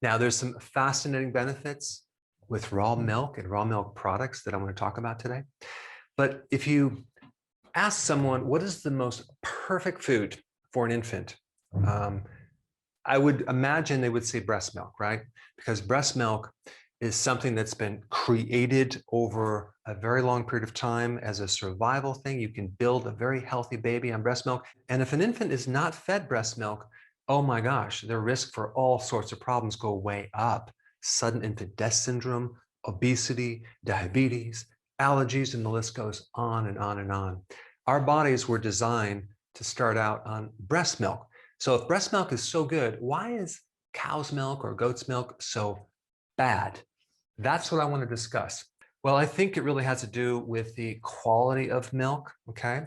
Now, there's some fascinating benefits with raw milk and raw milk products that I want to talk about today. But if you ask someone, what is the most perfect food for an infant? I would imagine they would say breast milk, right? Because breast milk is something that's been created over a very long period of time as a survival thing. You can build a very healthy baby on breast milk. And if an infant is not fed breast milk, oh my gosh, their risk for all sorts of problems go way up. Sudden infant death syndrome, obesity, diabetes, allergies, and the list goes on and on and on. Our bodies were designed to start out on breast milk. So if breast milk is so good, why is cow's milk or goat's milk so bad? That's what I want to discuss. Well, I think it really has to do with the quality of milk, okay?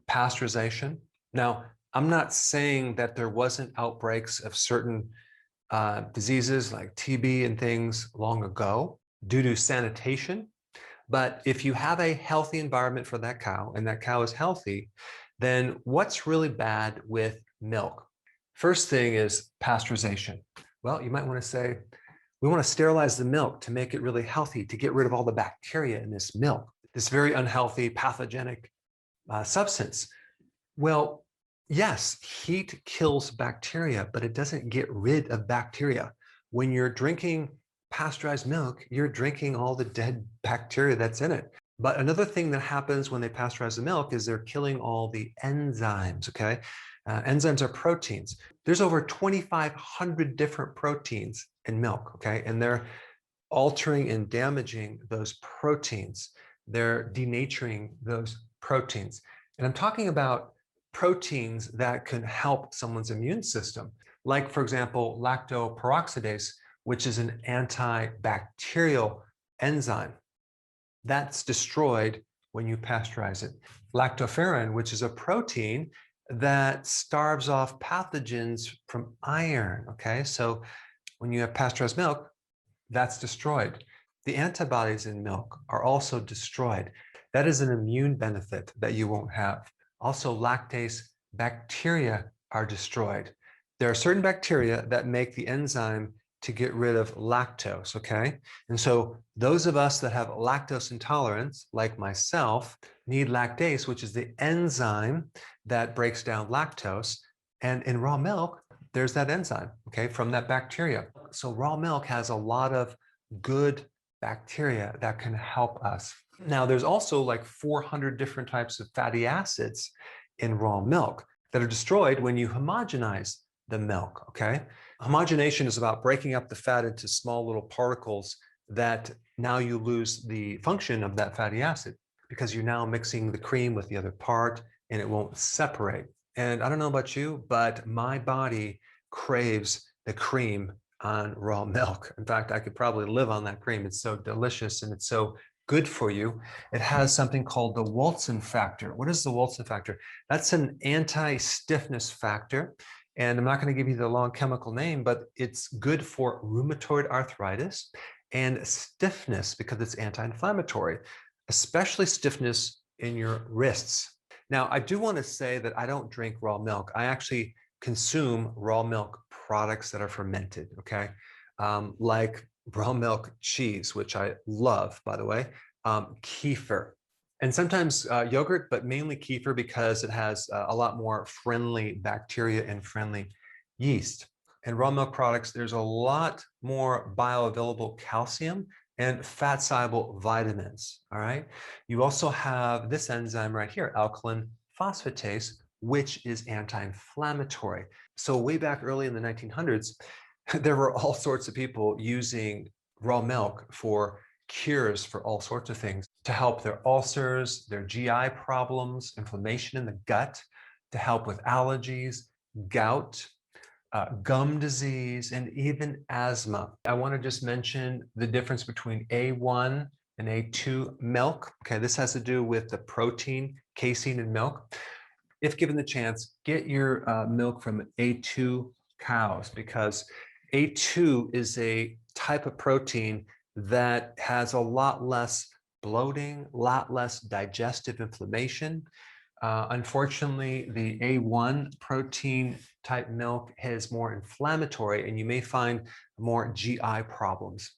Pasteurization. Now, I'm not saying that there wasn't outbreaks of certain diseases like TB and things long ago due to sanitation. But if you have a healthy environment for that cow and that cow is healthy, then what's really bad with milk? First thing is pasteurization. Well, you might want to say, we want to sterilize the milk to make it really healthy, to get rid of all the bacteria in this milk, this very unhealthy, pathogenic substance. Well, yes, heat kills bacteria, but it doesn't get rid of bacteria. When you're drinking pasteurized milk, you're drinking all the dead bacteria that's in it. But another thing that happens when they pasteurize the milk is they're killing all the enzymes, okay? Enzymes are proteins. There's over 2,500 different proteins in milk, okay? And they're altering and damaging those proteins. They're denaturing those proteins. And I'm talking about proteins that can help someone's immune system, like, for example, lactoperoxidase, which is an antibacterial enzyme. That's destroyed when you pasteurize it. Lactoferrin, which is a protein that starves off pathogens from iron, okay? So when you have pasteurized milk, that's destroyed. The antibodies in milk are also destroyed. That is an immune benefit that you won't have. Also, lactase bacteria are destroyed. There are certain bacteria that make the enzyme to get rid of lactose, okay? And so those of us that have lactose intolerance, like myself, need lactase, which is the enzyme that breaks down lactose. And in raw milk, there's that enzyme, okay, from that bacteria. So raw milk has a lot of good bacteria that can help us. Now, there's also like 400 different types of fatty acids in raw milk that are destroyed when you homogenize the milk, okay? Homogenation is about breaking up the fat into small little particles that now you lose the function of that fatty acid because you're now mixing the cream with the other part and it won't separate. And I don't know about you, but my body craves the cream on raw milk. In fact, I could probably live on that cream. It's so delicious and it's so good for you. It has something called the Wilson factor. What is the Wilson factor? That's an anti-stiffness factor. And I'm not going to give you the long chemical name, but it's good for rheumatoid arthritis and stiffness because it's anti-inflammatory, especially stiffness in your wrists. Now, I do want to say that I don't drink raw milk. I actually consume raw milk products that are fermented, okay? Like raw milk cheese, which I love, by the way, kefir, and sometimes yogurt, but mainly kefir because it has a lot more friendly bacteria and friendly yeast. In raw milk products, there's a lot more bioavailable calcium and fat-soluble vitamins, all right? You also have this enzyme right here, alkaline phosphatase, which is anti-inflammatory. So way back early in the 1900s, there were all sorts of people using raw milk for cures for all sorts of things, to help their ulcers, their GI problems, inflammation in the gut, to help with allergies, gout, gum disease, and even asthma. I want to just mention the difference between A1 and A2 milk. Okay, this has to do with the protein casein in milk. If given the chance, get your milk from A2 cows because A2 is a type of protein that has a lot less bloating, a lot less digestive inflammation. Unfortunately, the A1 protein type milk is more inflammatory, and you may find more GI problems.